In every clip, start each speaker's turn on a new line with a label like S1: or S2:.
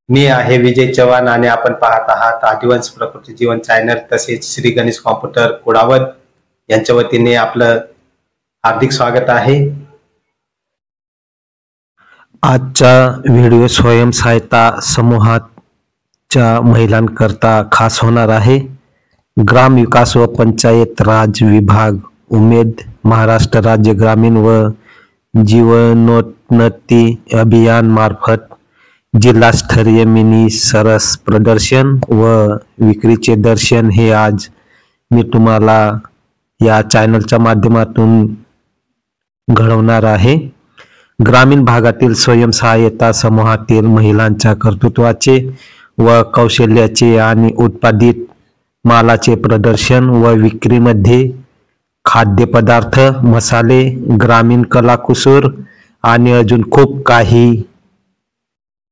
S1: मी आहे विजय चव्हाण आणि आपण पाहत आहात आदिवंश प्रकृती जीवन चॅनल तसेच श्री गणेश कॉम्प्युटर कुडावत यांच्या वतीने आपलं हार्दिक स्वागत आहे।
S2: आजचा व्हिडिओ स्वयंसहायता समूहाच्या महिलांकरता खास होणार आहे। ग्राम विकास व पंचायत राज विभाग उमेद महाराष्ट्र राज्य ग्रामीण व जीवनोन्नती अभियान मार्फत जिल्हास्तरीय मिनी सरस प्रदर्शन व विक्रीचे दर्शन हे आज मी तुम्हाला या चॅनलच्या माध्यमातून घडवणार आहे। ग्रामीण भागातील स्वयंसहायता समूहातील महिलांच्या कर्तृत्वाचे व कौशल्याचे आणि उत्पादित मालाचे प्रदर्शन व विक्रीमध्ये खाद्यपदार्थ, मसाले, ग्रामीण कलाकुसर आणि अजून खूप काही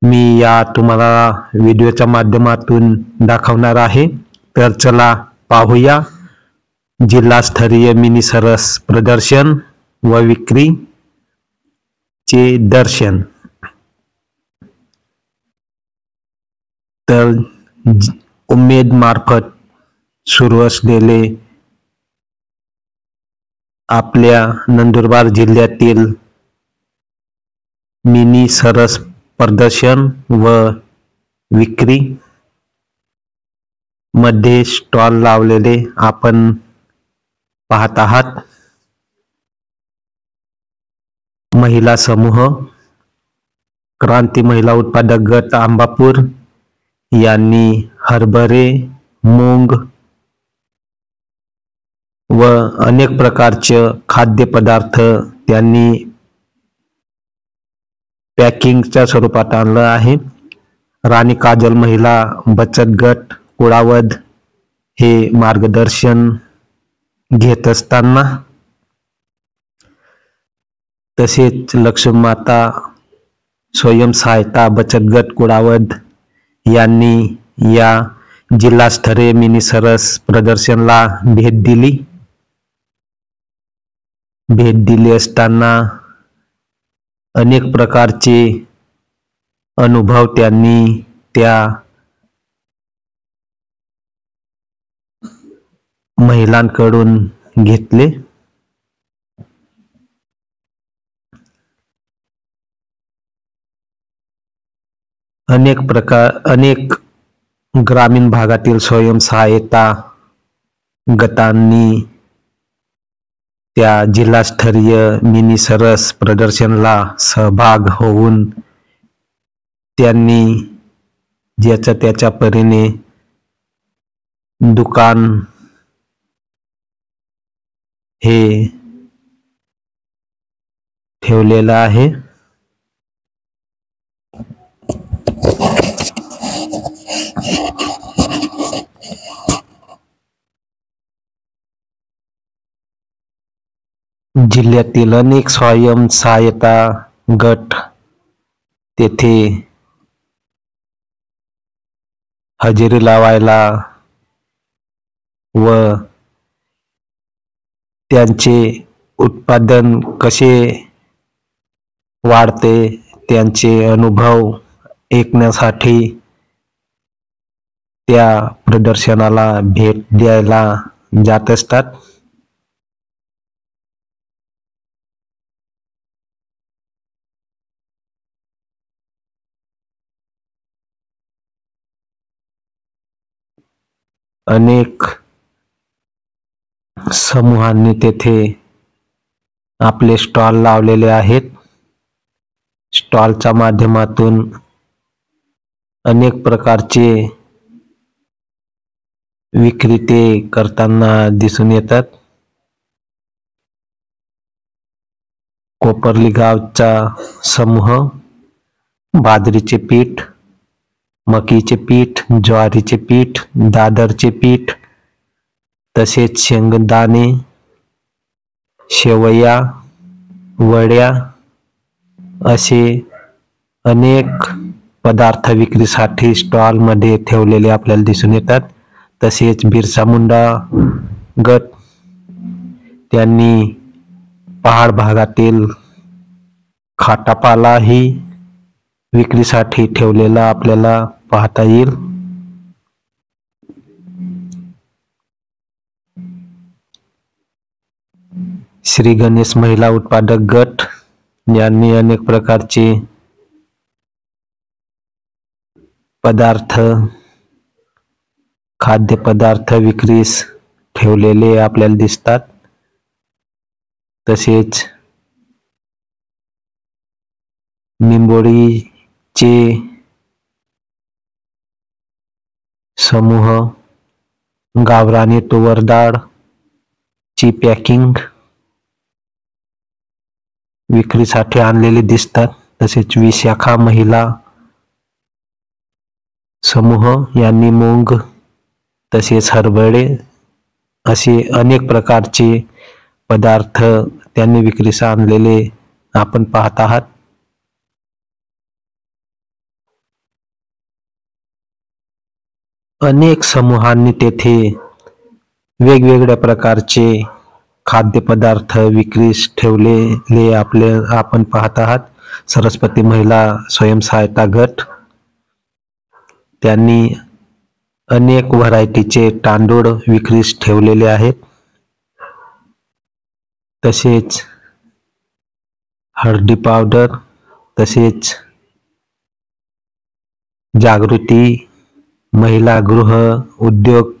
S2: मी या तुम्हाला व्हिडिओच्या माध्यमातून दाखवणार आहे। तर चला पाहूया जिल्हास्तरीय मिनी सरस प्रदर्शन व विक्री चे दर्शन। तर उमेद मार्फत सुरू असलेले आपल्या नंदुरबार जिल्ह्यातील मिनी सरस प्रदर्शन व विक्री मध्ये स्टॉल लावलेले आपण पाहत आहात। महिला समूह क्रांती महिला उत्पादक गट आंबापूर यांनी हरभरे, मूग व अनेक प्रकारचे खाद्यपदार्थ त्यांनी पॅकिंगच्या स्वरूपात आणलं आहे। राणी काजल महिला बचत गट कुडावद हे मार्गदर्शन घेत असताना तसेच लक्ष्मी माता स्वयंसहायता बचत गट कुडावद यांनी या जिल्हास्तरीय मिनी सरस प्रदर्शनला भेट दिली असताना अनेक प्रकारचे अनुभव त्यांनी त्या महिलांकडून घेतले। अनेक ग्रामीण भागातील स्वयंसहायता गटांनी त्या जिल्हास्तरीय मिनी सरस प्रदर्शनला सहभाग होऊन त्यांनी ज्याच्या त्याच्या परीने दुकान हे ठेवलेलं आहे। जिल्ह्यातील अनेक स्वयंसहायता गट तेथे हजेरी लावायला व त्यांचे उत्पादन कसे वाढते त्यांचे अनुभव ऐकण्यासाठी त्या प्रदर्शनाला भेट द्यायला जात असतात। अनेक समूहांनी तेथे आपले स्टॉल लावलेले आहेत। स्टॉलच्या माध्यमातून अनेक प्रकारचे विक्री ते करताना दिसून येतात। कोपर्ली गावचा समूह बाजरीचे पीठ, मकीचे पीठ, ज्वारीचे पीठ, दादरचे पीठ तसेच शेंगदाणे, शेवया, वड्या असे अनेक पदार्थ विक्रीसाठी स्टॉल मध्ये ठेवलेले आपल्याला दिसून येतात। तसेच बिरसा मुंडा गट त्यांनी पहाड भागातील खाटापालाही विक्रीसाठी ठेवलेला आपल्याला पाहता येईल. श्री गणेश महिला उत्पादक गट यांनी अनेक प्रकारचे पदार्थ, खाद्यपदार्थ विक्रीस ठेवलेले आपल्याला दिसतात. तसेच निंबोळीचे समूह, गावरानी तुवर डाळ ची पॅकिंग विक्रीसाठी आणलेले दिसतात. तसेच विशाखा महिला समूह यांनी मूग तसेच हरभरे असे अनेक प्रकारचे पदार्थ त्यांनी विक्रीस आणलेले आपण पाहत आहात. अनेक समूहांनी तेथे वेगवेगळ्या प्रकारचे खाद्यपदार्थ विक्रीस ठेवलेले आपण पाहत आहात. सरस्वती महिला स्वयंसहायता गट त्यांनी अनेक व्हरायटीचे तांदूळ विक्रीस ठेवलेले आहेत. तसेच हळदी पावडर, तसेच जागृती महिला गृह उद्योग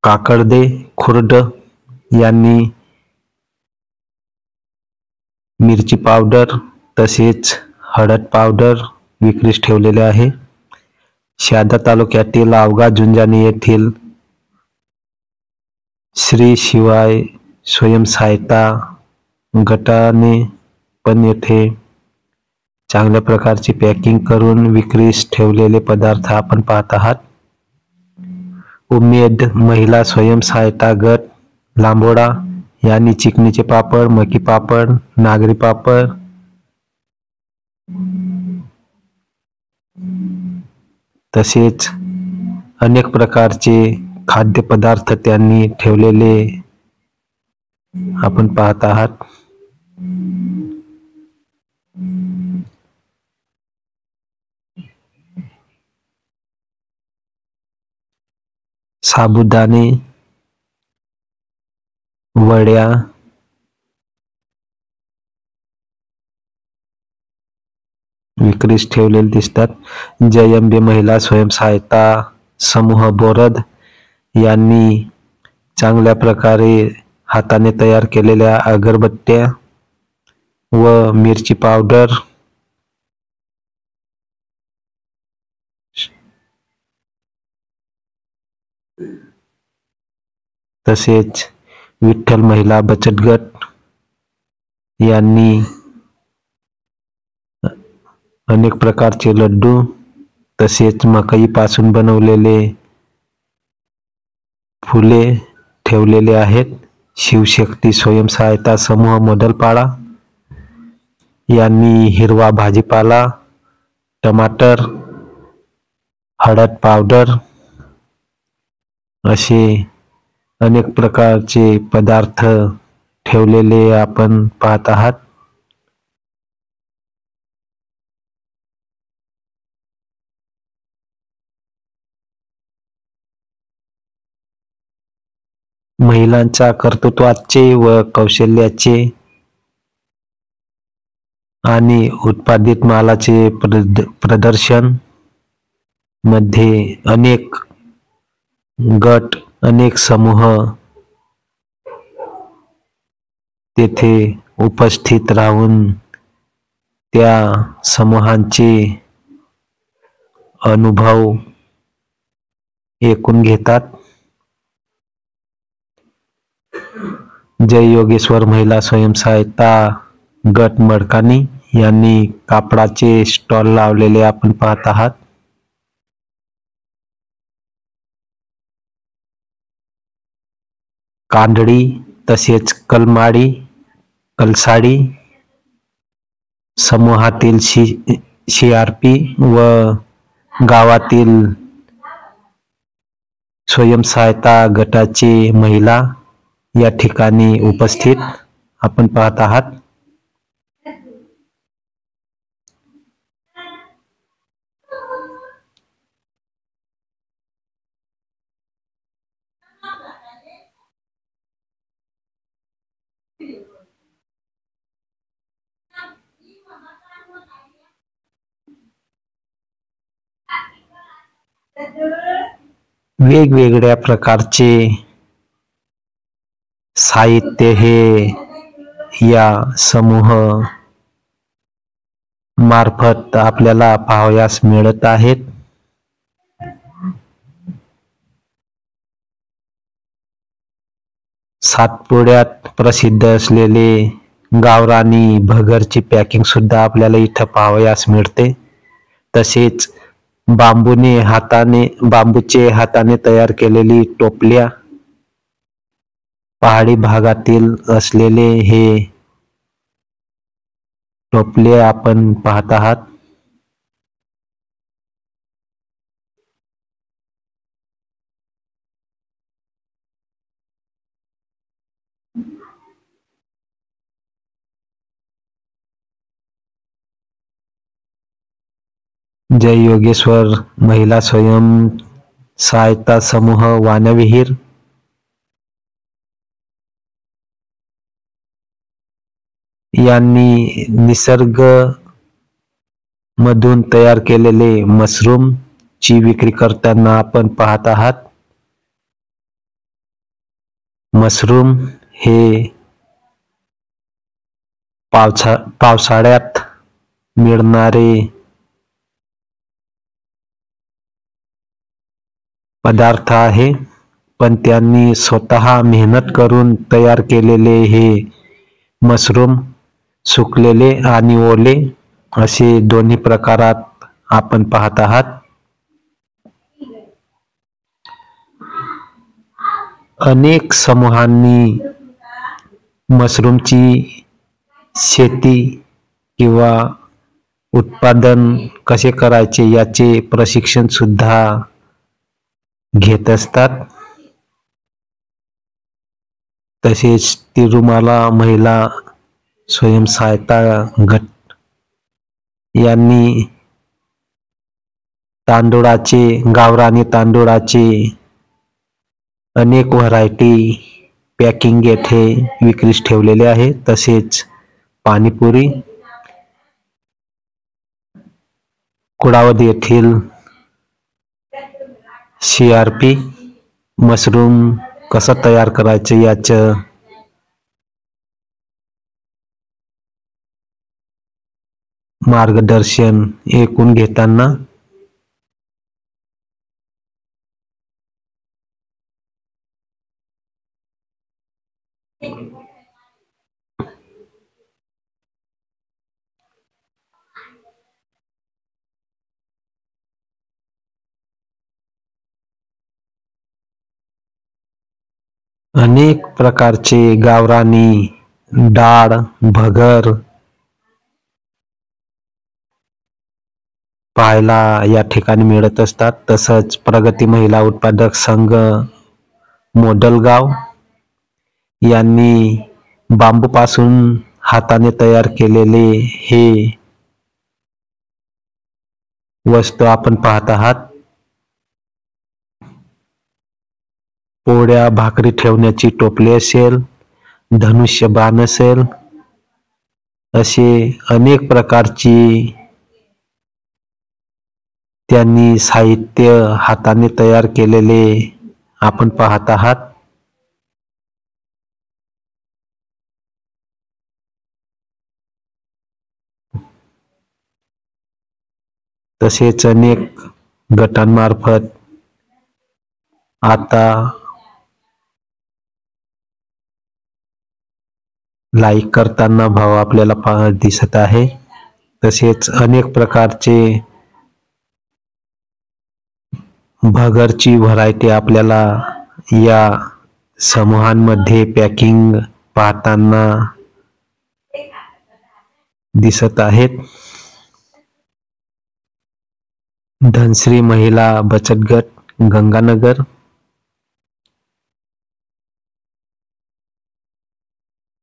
S2: काकडदे खुर्द यांनी मिरची पावडर तसेच हळद पावडर विक्रीस ठेवलेले आहे. शहादा तालुक्यातील आवगा झुंजानी येथील श्री शिवाय स्वयंसहायता गटाने पण येथे चांगल्या प्रकारची पॅकिंग करून विक्रीस ठेवलेले पदार्थ आपण पाहत आहात. उमेद महिला स्वयंसहायता गट लांबोडा यांनी चिकनीचे पापड, मकी पापड, नागरी पापड तसेच अनेक प्रकारचे खाद्यपदार्थ त्यांनी ठेवलेले आपण पाहत आहात. साबुदाणे, वड्या, विक्रीस ठेवलेले दिसतात. जयंबे महिला स्वयंसहायता समूह बोरद यांनी चांगल्या प्रकारे हाताने तयार केलेल्या अगरबत्त्या व मिरची पावडर तसेच विठ्ठल महिला बचत गट यांनी अनेक प्रकारचे लड्डू तसेच मकई पासून बनवलेले फुले ठेवलेले आहेत. शिवशक्ती स्वयंसहायता समूह मोदलपाडा यांनी हिरवा भाजीपाला, टमाटर, हळद पावडर असे अनेक प्रकारचे पदार्थ ठेवलेले आपण पाहत आहात. महिलांच्या कर्तृत्वाचे व कौशल्याचे आणि उत्पादित मालाचे प्रदर्शन मध्ये अनेक गट, अनेक समूह तेथे उपस्थित राहून त्या समूहांचे अनुभव ऐकून घेतात. जय योगेश्वर महिला स्वयंसहायता गट मडकानी यांनी कापडाचे स्टॉल लावलेले आपण पाहत आहात. कांदळी तसेच कलमाडी, कलसाडी समूहातील CRP व गावातील स्वयंसहायता गटाचे महिला या ठिकाणी उपस्थित आपण पाहत आहात. वेगवेगळ्या प्रकारचे साहित्य हे या समूह मार्फत आपल्याला पाहावयास मिळत आहेत. सातपुड्यात प्रसिद्ध असलेले गावरानी भगरची पॅकिंग सुद्धा आपल्याला इथं पाहावयास मिळते. तसेच बांबूचे हाताने तयार केलेली टोपल्या, पहाडी भागातील असलेले हे टोपले आपण पाहत आहात. जय योगेश्वर महिला स्वयं सहायता समूह वानविहीर यांनी निसर्ग मधून तयार केलेले मशरूम ची विक्री करताना आपण पाहत आहात. मशरूम हे पावसाळ्यात मिळणारे पदार्थ आहे, पण त्यांनी स्वतः मेहनत करून तयार केलेले हे मशरूम सुकलेले आणि ओले असे दोन्ही प्रकारात आपण पाहत आहात. अनेक समूहांनी मशरूमची शेती किंवा उत्पादन कसे करायचे याचे प्रशिक्षण सुद्धा घेत असतात. तसेच तिरुमाला महिला स्वयंसहायता गट यांनी गावरानी तांदूळाचे अनेक व्हरायटी पॅकिंग येथे विक्रीस ठेवलेले आहे. तसेच पाणीपुरी, कुडावद येथील CRP मशरूम कसं तयार करायचं याचं मार्गदर्शन ऐकून घेताना अनेक प्रकारचे गावरानी डाळ, भगर पाहायला या ठिकाणी मिळत असतात. तसंच प्रगती महिला उत्पादक संघ मोदलगाव यांनी बांबूपासून हाताने तयार केलेले हे वस्तू आपण पाहत आहात. पोळ्या भाकरी ठेवण्याची टोपली असेल, धनुष्यबाण असेल, असे अनेक प्रकारची त्यांनी साहित्य हाताने तयार केलेले आपण पाहत आहात. तसेच अनेक गटांमार्फत आता लाईक करताना भाव आपल्याला दिसत आहे. तसेच अनेक प्रकारचे भगरची व्हरायटी आपल्याला या समूहांमध्ये पॅकिंग पाहताना दिसत आहेत. धनश्री महिला बचत गट गंगानगर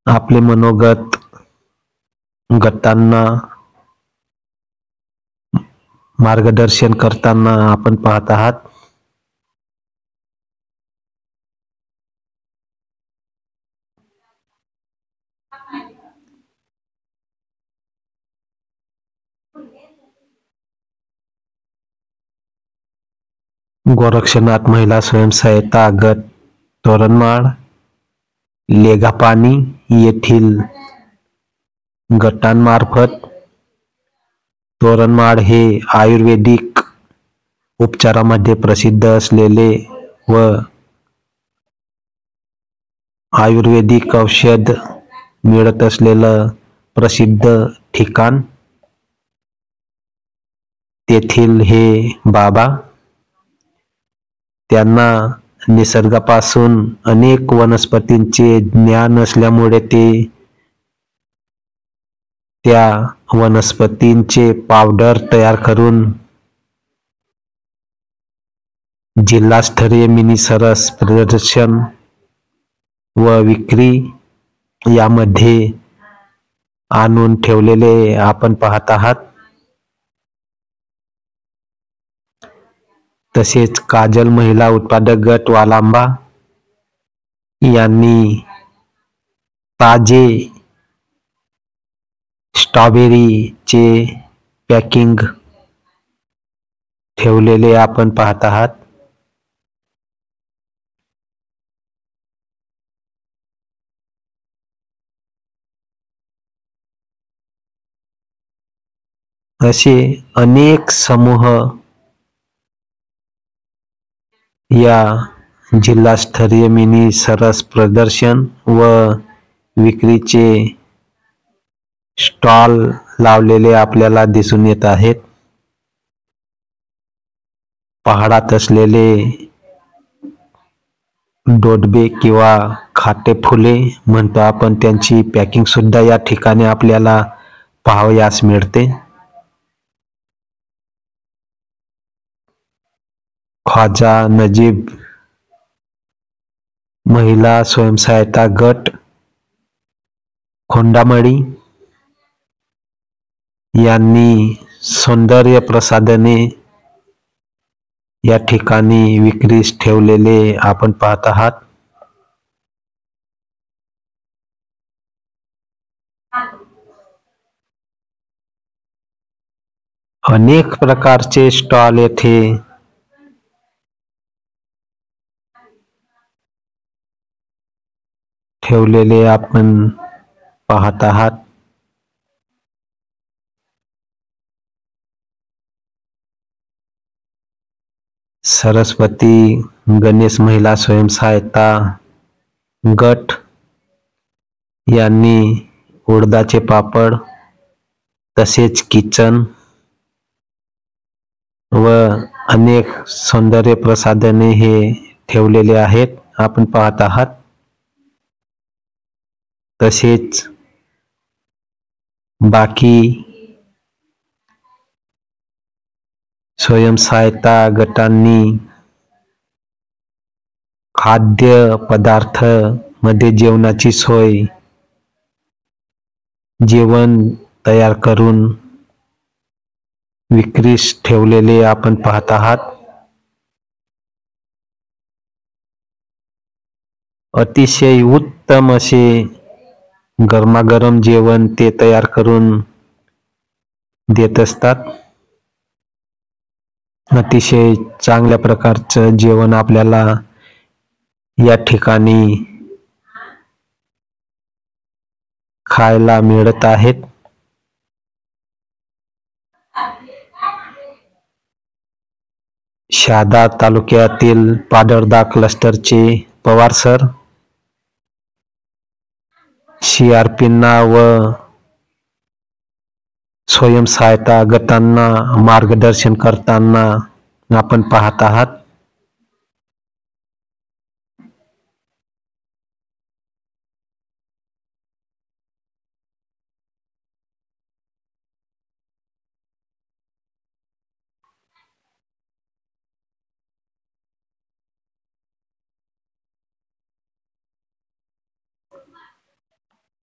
S2: आपले मनोगत गटांना मार्गदर्शन करताना आपण पाहत आहात. गोरक्षनाथ महिला स्वयंसहायता गट तोरणमाळ लेगापाणी येथील गटांमार्फत तोरणमाळ हे आयुर्वेदिक उपचारामध्ये प्रसिद्ध असलेले व आयुर्वेदिक औषध मिळत असलेलं प्रसिद्ध ठिकाण. तेथील हे बाबा त्यांना निसर्गापासून अनेक वनस्पतींचे ज्ञान असल्यामुळे ते त्या वनस्पतींचे पावडर तयार करून जिल्हास्तरीय मिनी सरस प्रदर्शन व विक्री यामध्ये आणून ठेवलेले आपण पाहत आहात. तसेच काजल महिला उत्पादक गट वालांबा यांनी ताजे स्ट्रॉबेरीचे पॅकिंग ठेवलेले आपण पाहत आहात. असे अनेक समूह या जिल्हास्तरीय मिनी सरस प्रदर्शन व विक्रीचे स्टॉल लावलेले आपल्याला दिसून येत आहेत. पहाडात असलेले डोडबे किंवा खाटे फुले म्हणतो आपण, त्यांची पॅकिंग सुद्धा या ठिकाणी आपल्याला पाहावयास मिळते. ख्वाजा नजीब महिला स्वयंसहायता गट खोंडामळी यांनी सौंदर्य प्रसाधने या ठिकाणी विक्रीस ठेवलेले आपण पाहत आहात. अनेक प्रकारचे स्टॉल येथे ठेवलेले आपण पाहत आहात. सरस्वती गणेश महिला स्वयंसहायता गट यांनी उडदाचे पापड तसेच किचन व अनेक सौंदर्य प्रसाधने हे ठेवलेले आहेत आपण पाहत आहात. तसेच बाकी स्वयंसहायता गटांनी खाद्य पदार्थ मध्ये जेवणाची सोय, जेवण तयार करून विक्रीस ठेवलेले आपण पाहत आहात. अतिशय उत्तम असे गरमागरम जेवण ते तयार करून देत असतात. अतिशय चांगल्या प्रकारचं जेवण आपल्याला या ठिकाणी खायला मिळत आहेत. शहादा तालुक्यातील पाडळदा क्लस्टरचे पवार सर CRPंना व स्वयंसहायता गटांना मार्गदर्शन करताना आपण पाहत आहात.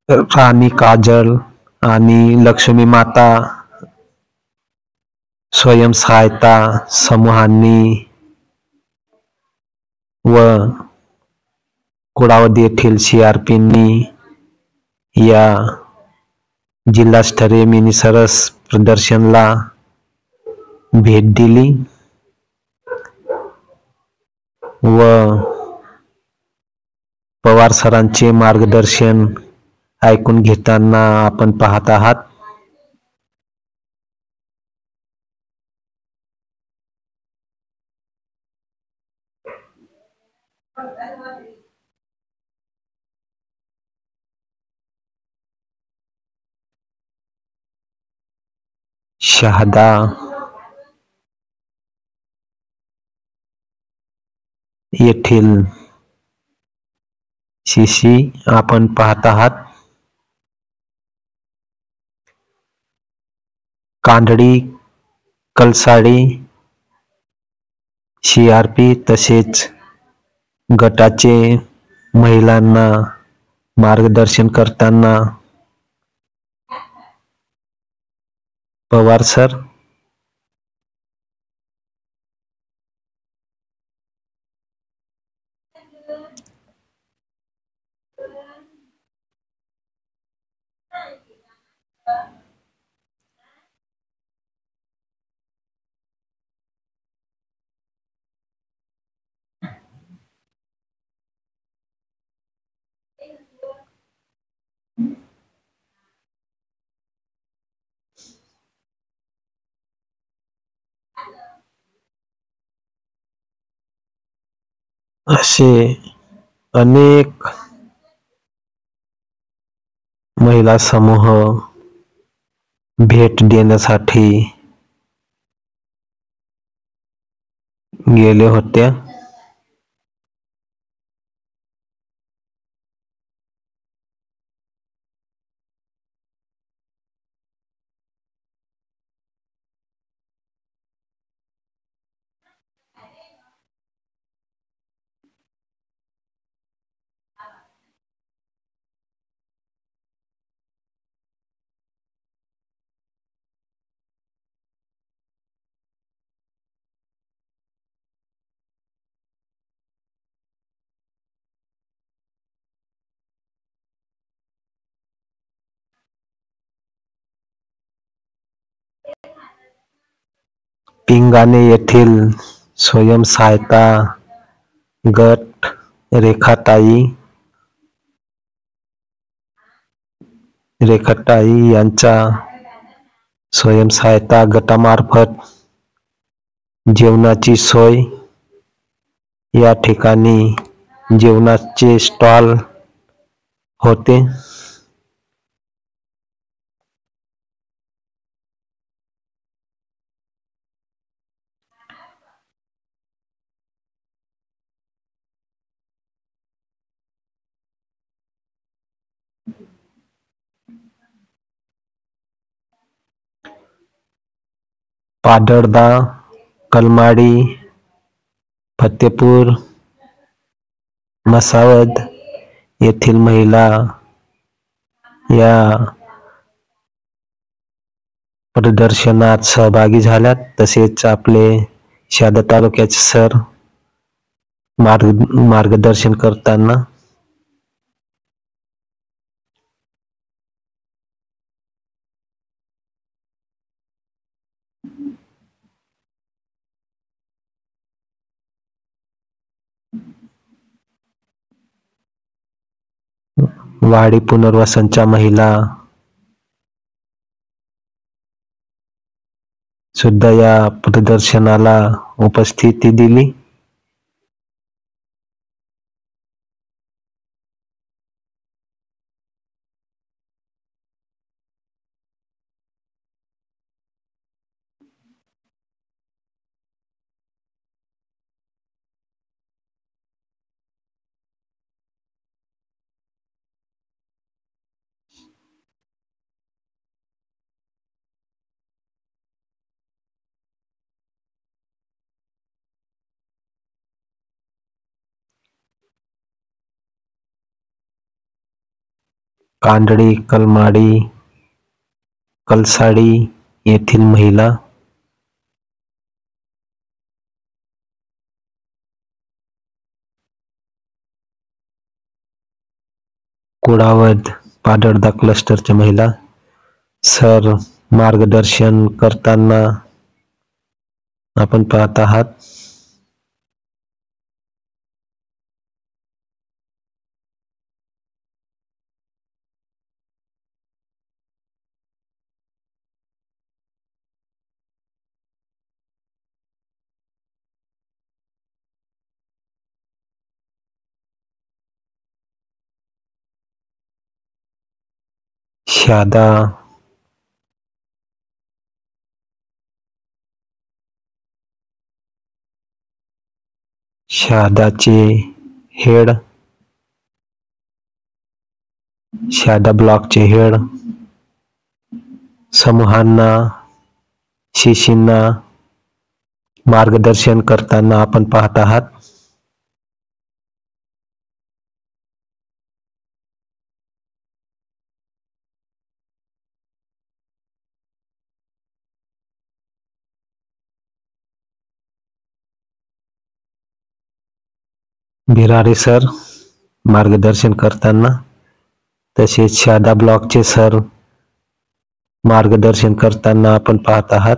S2: राणी काजल आणि लक्ष्मी माता स्वयंसहायता समूहांनी व कुडावद येथील CRPंनी या जिल्हास्तरीय मिनी सरस प्रदर्शनला भेट दिली. व पवार सरांचे मार्गदर्शन ऐकून घेताना आपण पाहत आहात. शहादा येथील शिशी आपण पाहत आहात. कांदडी, कलसाडी, CRP तसेच गटाचे महिलांना मार्गदर्शन करताना पवार सर असे अनेक महिला समूह भेट देण्यासाठी गेले होते. पिंगाणे येथील स्वयंसहायता गट रेखाताई यांच्या स्वयंसहायता गटामार्फत जेवणाची सोय, या ठिकाणी जेवणाचे स्टॉल होते. पाडळदा, कलमाडी, फतेपूर, मसावद येथील महिला या प्रदर्शनात सहभागी झाल्यात. तसेच आपले शहादा तालुक्याचे सर मार्गदर्शन करताना वाडी पुनर्वसनच्या महिला सुद्धा या प्रदर्शनाला उपस्थिती दिली. कांदडी, कलमाडी, कलसाडी येथील महिला कुडावद, पाडळदा क्लस्टरच्या महिला सर मार्गदर्शन करताना आपण पाहत आहात. शहादा शहादाचे हेड, शहादा ब्लॉकचे हेड समूहांना, शिशींना मार्गदर्शन करताना आपण पाहत आहात. बिरारे सर मार्गदर्शन करताना, तसेच शहादा ब्लॉकचे सर मार्गदर्शन करताना आपण पाहत आहात.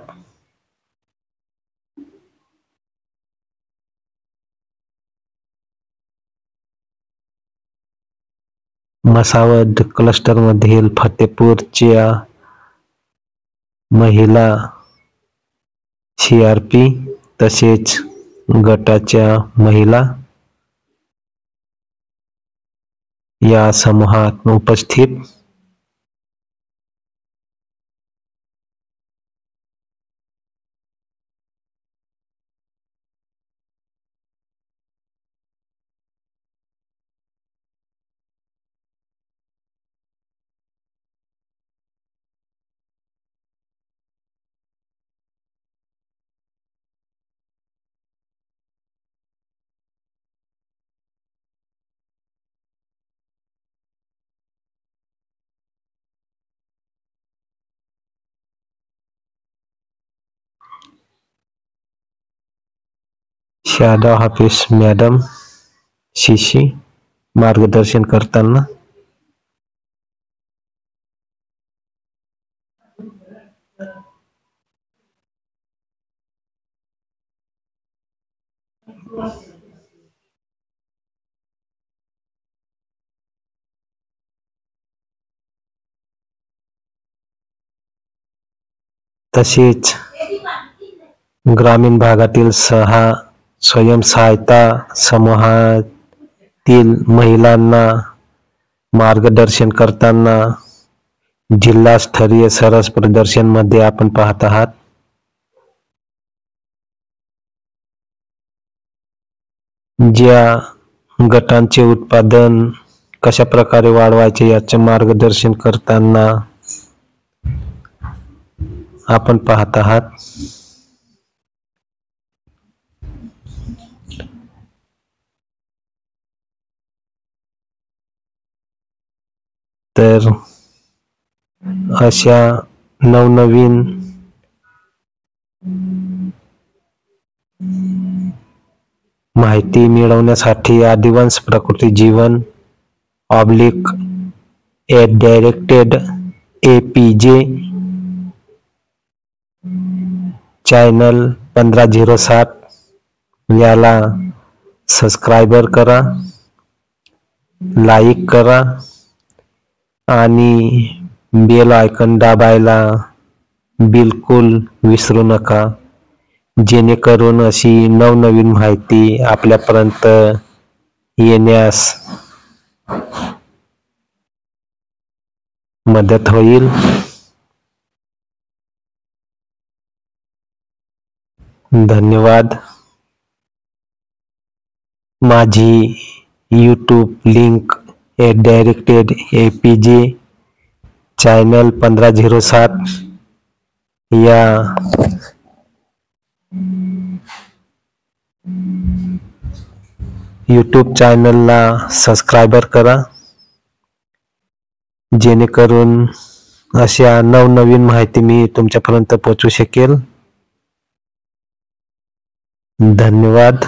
S2: मसावद क्लस्टर मधील फतेपूरच्या महिला CRP तसेच गटाच्या महिला या समूहात उपस्थित. शहादा ऑफिस मॅडम शिशी मार्गदर्शन करताना. तसेच ग्रामीण भागातील 6 स्वयंसहायता समूहातील महिलांना मार्गदर्शन करताना जिल्हास्तरीय सरस प्रदर्शन मध्ये आपण पाहत आहात. ज्या गटांचे उत्पादन कशा प्रकारे वाढवायचे याचे मार्गदर्शन करताना आपण पाहत आहात. तर अशा नवनवीन माहिती मिळवण्यासाठी आदिवासी प्रकृती जीवन @directed APJ चॅनल 1507 याला सबस्क्राइबर करा, लाईक करा आणि बेल आयकॉन दाबायला बिलकुल विसरू नका, जेणेकरून अशी नवनवीन माहिती आपल्यापर्यंत येण्यास मदत होईल. धन्यवाद. माझी YouTube link @directed APJ channel 1507 या YouTube चॅनलला सबस्क्राइबर करा, जेणेकरून अशा नवनवीन माहिती मी तुमच्यापर्यंत पोहोचू शकेल. धन्यवाद.